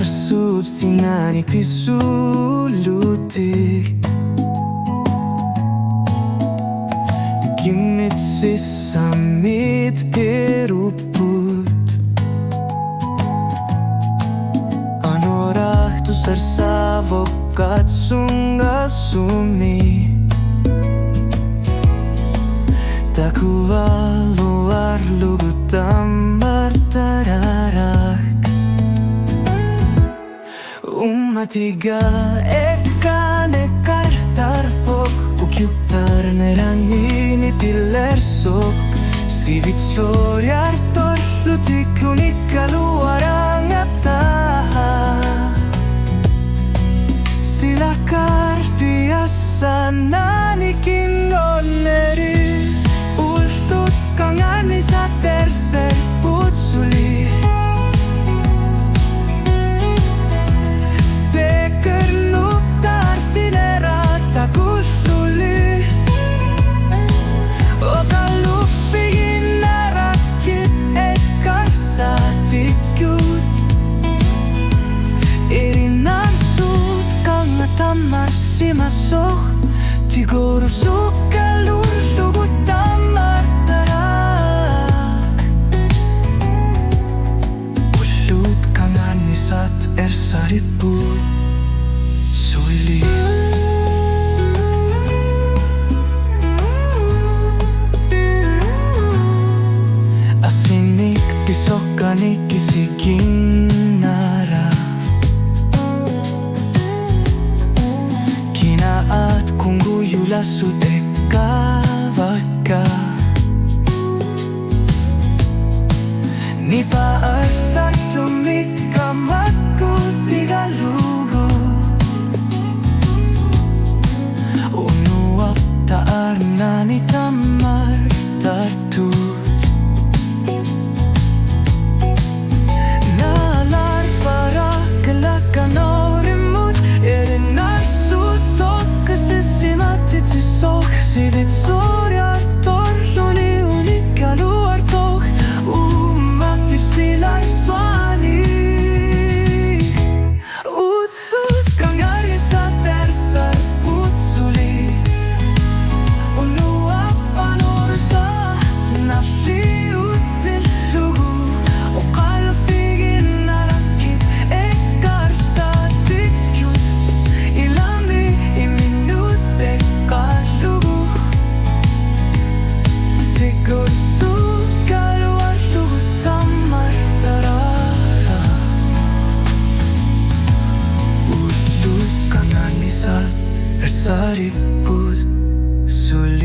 arsub sinani pisulutik Gimit sisamit peruput Anorahtu sarsavokat sungasumi Takuva luar lugutam bartararak Ummatiga ekane kartarpok Ukyuttar neranini pillersok Si vitsoriar torlutik unika luarangata Sila karpiassa nanikin onneri Ultut kangani sa terser putsuli Sekernuktar sinerata kulluli Okaluffiin näratkit ekkarsaatikyut Erinansut kangata marssimasoh Tigoru sukkalurlugu tammartarak Ullut kanganisat ersariput suli Asinik pisokani kisiking nara Kinaat kunguyula sutekavaka Nipa arsartumik kamakku tigalugu Unuap taarnani tamar tartu Nalar para kelakanorimut Erinarsut tokkasisimatit sisok Sidit sorjar torluni unika luartok Ummatip silar suani Utsut kangarisa tersar putsuli Unuap anorsa nafliutillugu Okalfigin narakit ekkarsaatikyut Ilami iminute kallugu Tigor sukkaluarlugu tammartarara Ullut kanganisat ersariput suli